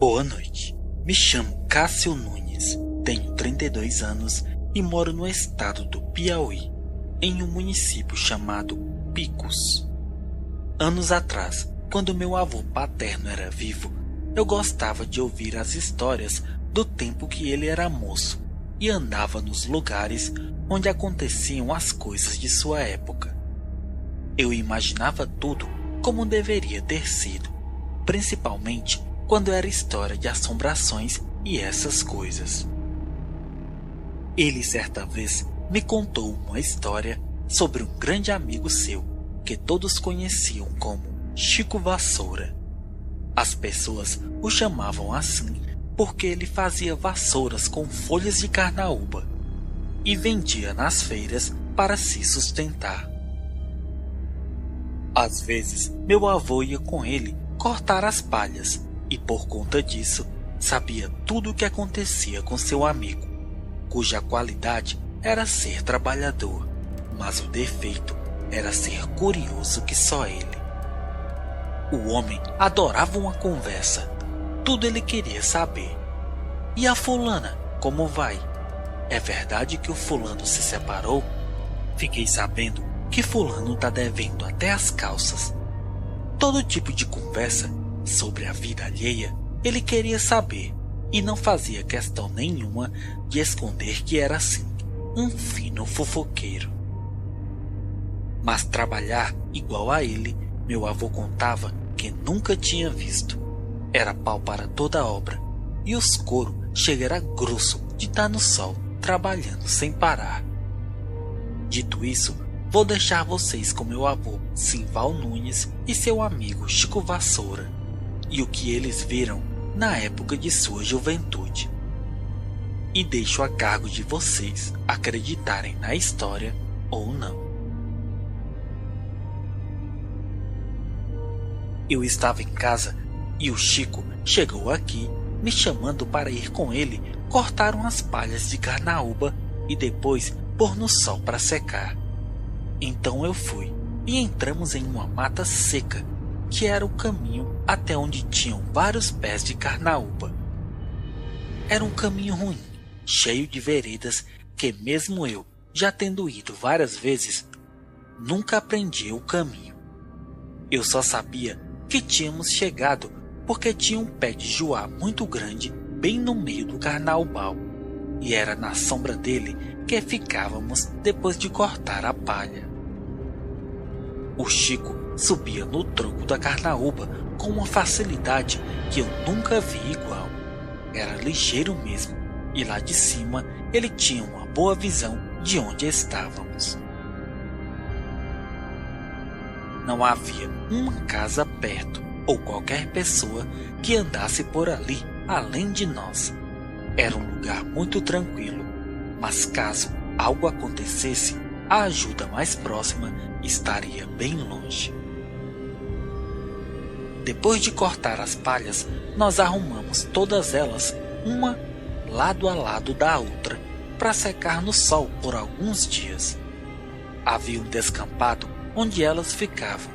Boa noite. Me chamo Cássio Nunes, tenho 32 anos e moro no estado do Piauí, em um município chamado Picos. Anos atrás, quando meu avô paterno era vivo, eu gostava de ouvir as histórias do tempo que ele era moço e andava nos lugares onde aconteciam as coisas de sua época. Eu imaginava tudo como deveria ter sido, principalmente quando era história de assombrações e essas coisas. Ele certa vez me contou uma história sobre um grande amigo seu, que todos conheciam como Chico Vassoura. As pessoas o chamavam assim porque ele fazia vassouras com folhas de carnaúba e vendia nas feiras para se sustentar. Às vezes, meu avô ia com ele cortar as palhas e, por conta disso, sabia tudo o que acontecia com seu amigo, cuja qualidade era ser trabalhador, mas o defeito era ser curioso que só ele. O homem adorava uma conversa, tudo ele queria saber. E a fulana, como vai? É verdade que o fulano se separou? Fiquei sabendo que fulano tá devendo até as calças. Todo tipo de conversa sobre a vida alheia ele queria saber e não fazia questão nenhuma de esconder que era assim, um fino fofoqueiro. Mas trabalhar igual a ele, meu avô contava que nunca tinha visto. Era pau para toda obra e os couro chegara grosso de estar no sol trabalhando sem parar. Dito isso, vou deixar vocês com meu avô Simval Nunes e seu amigo Chico Vassoura e o que eles viram na época de sua juventude. E deixo a cargo de vocês acreditarem na história ou não. Eu estava em casa e o Chico chegou aqui me chamando para ir com ele cortar umas palhas de carnaúba e depois pôr no sol para secar. Então eu fui e entramos em uma mata seca, que era o caminho até onde tinham vários pés de carnaúba. Era um caminho ruim, cheio de veredas que mesmo eu, já tendo ido várias vezes, nunca aprendi o caminho. Eu só sabia que tínhamos chegado porque tinha um pé de joá muito grande bem no meio do carnaubal, e era na sombra dele que ficávamos depois de cortar a palha. O Chico subia no tronco da carnaúba com uma facilidade que eu nunca vi igual. Era ligeiro mesmo, e lá de cima ele tinha uma boa visão de onde estávamos. Não havia uma casa perto ou qualquer pessoa que andasse por ali além de nós. Era um lugar muito tranquilo, mas caso algo acontecesse, a ajuda mais próxima estaria bem longe. Depois de cortar as palhas, nós arrumamos todas elas, uma lado a lado da outra, para secar no sol por alguns dias. Havia um descampado onde elas ficavam,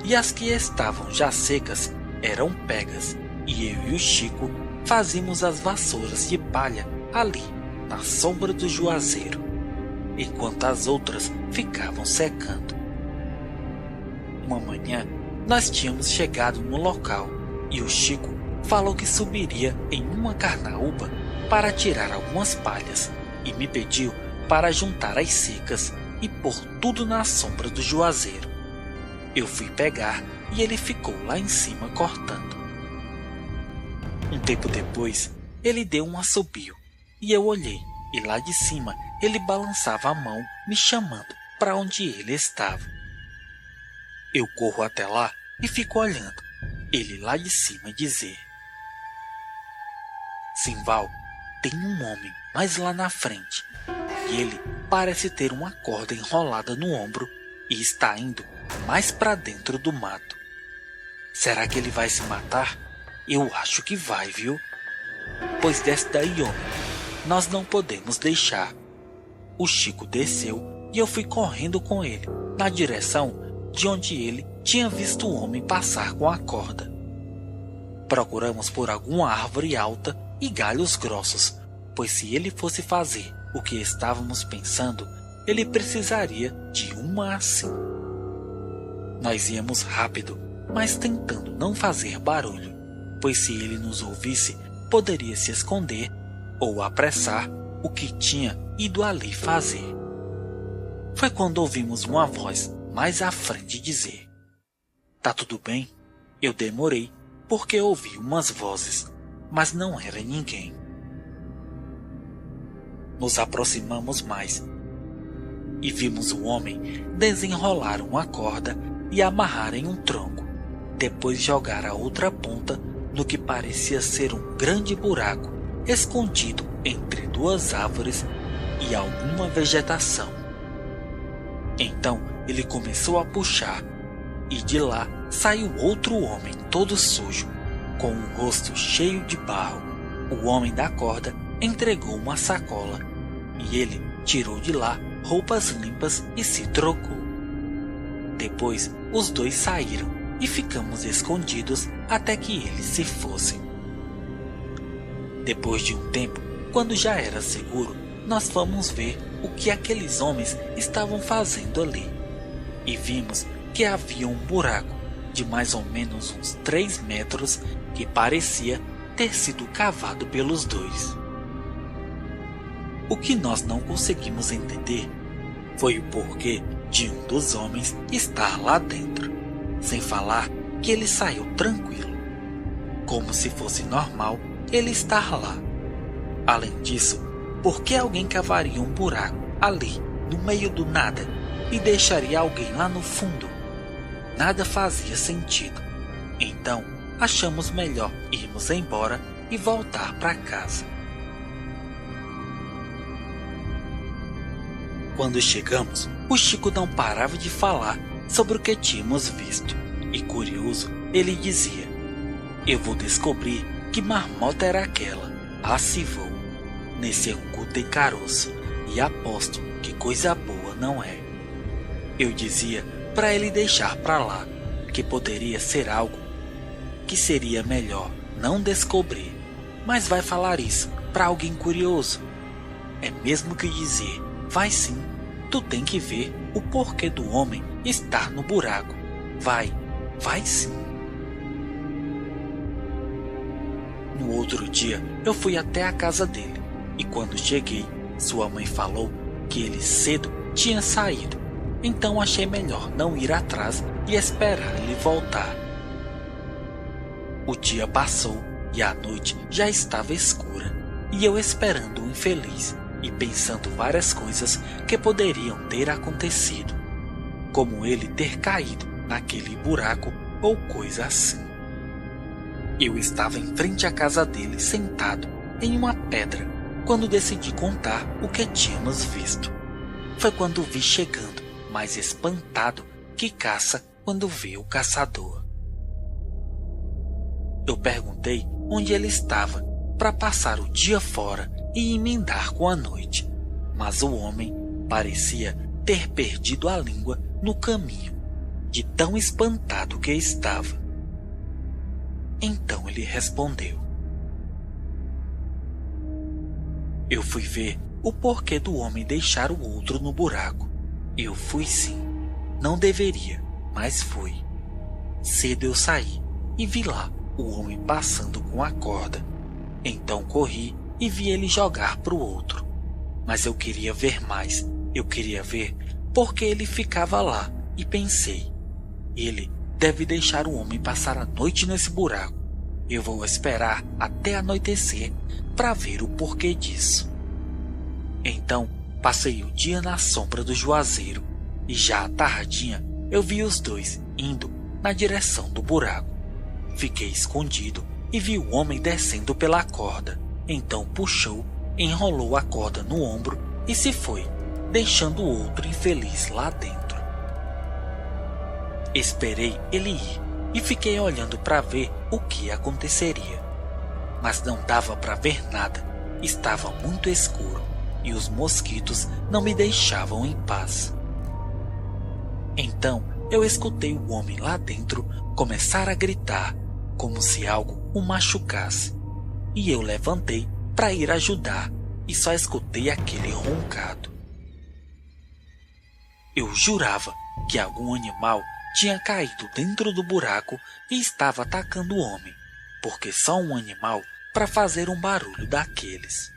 e as que estavam já secas eram pegas, e eu e o Chico fazíamos as vassouras de palha ali, na sombra do juazeiro, enquanto as outras ficavam secando. Uma manhã, nós tínhamos chegado no local, e o Chico falou que subiria em uma carnaúba para tirar algumas palhas, e me pediu para juntar as secas e pôr tudo na sombra do juazeiro. Eu fui pegar e ele ficou lá em cima cortando. Um tempo depois, ele deu um assobio e eu olhei, e lá de cima ele balançava a mão me chamando para onde ele estava. Eu corro até lá e fico olhando ele lá de cima dizer: Simval, tem um homem mais lá na frente e ele parece ter uma corda enrolada no ombro e está indo mais para dentro do mato. Será que ele vai se matar? Eu acho que vai, viu? Pois desce daí, homem. Nós não podemos deixar. O Chico desceu e eu fui correndo com ele, na direção de onde ele tinha visto o homem passar com a corda. Procuramos por alguma árvore alta e galhos grossos, pois se ele fosse fazer o que estávamos pensando, ele precisaria de uma assim. Nós íamos rápido, mas tentando não fazer barulho, pois se ele nos ouvisse, poderia se esconder ou apressar o que tinha ido ali fazer. Foi quando ouvimos uma voz mais à frente dizer: "Tá tudo bem?" Eu demorei, porque ouvi umas vozes, mas não era ninguém. Nos aproximamos mais e vimos um homem desenrolar uma corda e amarrar em um tronco, depois jogar a outra ponta no que parecia ser um grande buraco escondido entre duas árvores e alguma vegetação. Então ele começou a puxar, e de lá saiu outro homem todo sujo, com o rosto cheio de barro. O homem da corda entregou uma sacola, e ele tirou de lá roupas limpas e se trocou. Depois os dois saíram e ficamos escondidos até que eles se fossem. Depois de um tempo, quando já era seguro, nós fomos ver o que aqueles homens estavam fazendo ali, e vimos que havia um buraco de mais ou menos uns 3 metros que parecia ter sido cavado pelos dois. O que nós não conseguimos entender foi o porquê de um dos homens estar lá dentro, sem falar que ele saiu tranquilo, como se fosse normal ele estar lá. Além disso, por que alguém cavaria um buraco ali, no meio do nada, e deixaria alguém lá no fundo? Nada fazia sentido. Então, achamos melhor irmos embora e voltar para casa. Quando chegamos, o Chico não parava de falar sobre o que tínhamos visto, e curioso, ele dizia: "Eu vou descobrir que marmota era aquela. Ah, se vou. Nesse angu tem caroço, e aposto que coisa boa não é." Eu dizia para ele deixar para lá, que poderia ser algo que seria melhor não descobrir. Mas vai falar isso para alguém curioso? É mesmo que dizer: "Vai sim, tu tem que ver o porquê do homem estar no buraco. Vai sim." No outro dia, eu fui até a casa dele, e quando cheguei, sua mãe falou que ele cedo tinha saído. Então achei melhor não ir atrás e esperar ele voltar. O dia passou e a noite já estava escura, e eu esperando o infeliz e pensando várias coisas que poderiam ter acontecido, como ele ter caído naquele buraco ou coisa assim. Eu estava em frente à casa dele, sentado em uma pedra, quando decidi contar o que tínhamos visto. Foi quando vi chegando, mais espantado que caça quando vê o caçador. Eu perguntei onde ele estava para passar o dia fora e emendar com a noite, mas o homem parecia ter perdido a língua no caminho, de tão espantado que estava. Então ele respondeu: "Eu fui ver o porquê do homem deixar o outro no buraco. Eu fui sim. Não deveria, mas fui. Cedo eu saí e vi lá o homem passando com a corda. Então corri e vi ele jogar para o outro. Mas eu queria ver mais. Eu queria ver porque ele ficava lá, e pensei: ele deve deixar o homem passar a noite nesse buraco. Eu vou esperar até anoitecer para ver o porquê disso." Então passei o dia na sombra do juazeiro, e já à tardinha eu vi os dois indo na direção do buraco. Fiquei escondido e vi o homem descendo pela corda. Então puxou, enrolou a corda no ombro e se foi, deixando o outro infeliz lá dentro. Esperei ele ir e fiquei olhando para ver o que aconteceria. Mas não dava para ver nada, estava muito escuro e os mosquitos não me deixavam em paz. Então eu escutei o homem lá dentro começar a gritar: como se algo o machucasse, e eu levantei para ir ajudar e só escutei aquele roncado. Eu jurava que algum animal tinha caído dentro do buraco e estava atacando o homem, porque só um animal para fazer um barulho daqueles.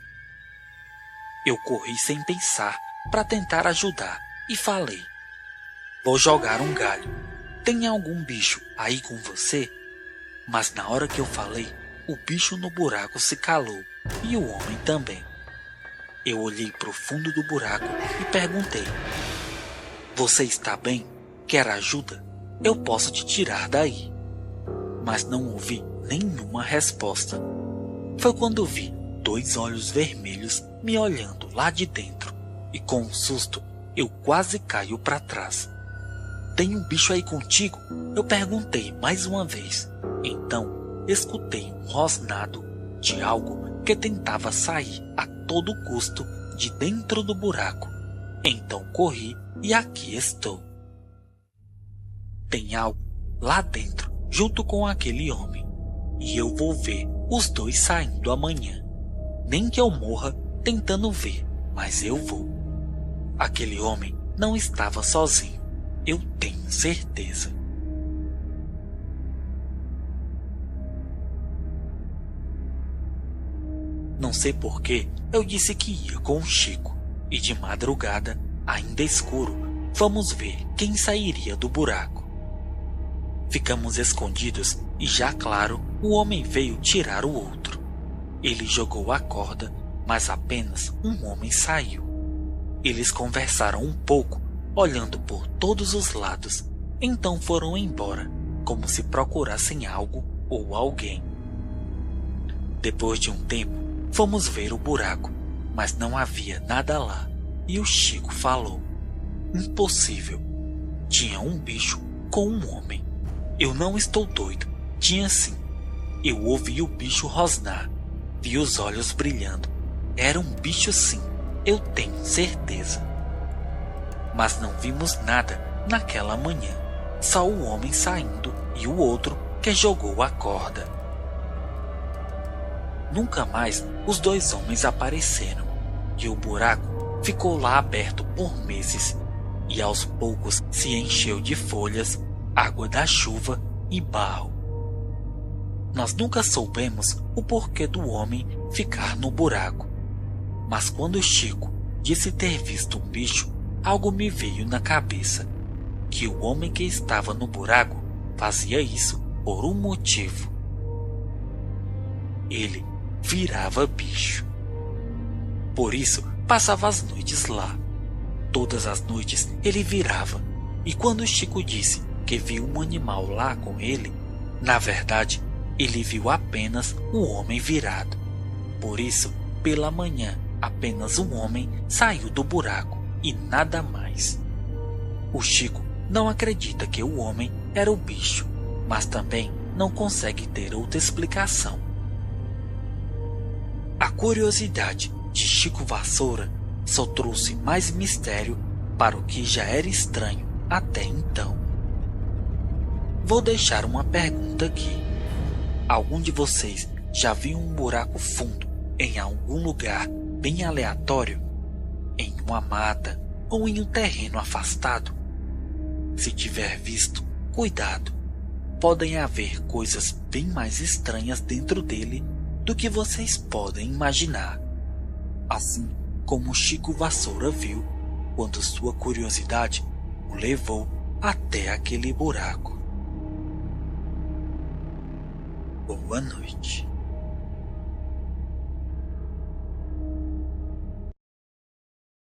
Eu corri sem pensar para tentar ajudar e falei: "Vou jogar um galho. Tem algum bicho aí com você?" Mas na hora que eu falei, o bicho no buraco se calou e o homem também. Eu olhei para o fundo do buraco e perguntei: "Você está bem? Quer ajuda? Eu posso te tirar daí." Mas não ouvi nenhuma resposta. Foi quando vi 2 olhos vermelhos me olhando lá de dentro e com um susto eu quase caio para trás. "Tem um bicho aí contigo?" eu perguntei mais uma vez. Então escutei um rosnado de algo que tentava sair a todo custo de dentro do buraco. Então corri e aqui estou. Tem algo lá dentro junto com aquele homem, e eu vou ver os dois saindo amanhã. Nem que eu morra tentando ver, mas eu vou. Aquele homem não estava sozinho, eu tenho certeza. Não sei por que eu disse que ia com o Chico, e de madrugada, ainda escuro, fomos ver quem sairia do buraco. Ficamos escondidos e já claro, o homem veio tirar o outro. Ele jogou a corda, mas apenas um homem saiu. Eles conversaram um pouco, olhando por todos os lados, então foram embora, como se procurassem algo ou alguém. Depois de um tempo, fomos ver o buraco, mas não havia nada lá, e o Chico falou: "Impossível. Tinha um bicho com um homem." Eu não estou doido, tinha sim. Eu ouvi o bicho rosnar, vi os olhos brilhando. Era um bicho sim, eu tenho certeza. Mas não vimos nada naquela manhã, só o homem saindo e o outro que jogou a corda. Nunca mais os 2 homens apareceram, e o buraco ficou lá aberto por meses, e aos poucos se encheu de folhas, água da chuva e barro. Nós nunca soubemos o porquê do homem ficar no buraco, mas quando Chico disse ter visto um bicho, algo me veio na cabeça, que o homem que estava no buraco fazia isso por um motivo. Ele virava bicho. Por isso passava as noites lá. Todas as noites ele virava, e quando Chico disse que viu um animal lá com ele, na verdade ele viu apenas o homem virado. Por isso, pela manhã, apenas um homem saiu do buraco e nada mais. O Chico não acredita que o homem era o bicho, mas também não consegue ter outra explicação. A curiosidade de Chico Vassoura só trouxe mais mistério para o que já era estranho até então. Vou deixar uma pergunta aqui. Algum de vocês já viu um buraco fundo em algum lugar bem aleatório? Em uma mata ou em um terreno afastado? Se tiver visto, cuidado. Podem haver coisas bem mais estranhas dentro dele do que vocês podem imaginar. Assim como Chico Vassoura viu quando sua curiosidade o levou até aquele buraco. Boa noite.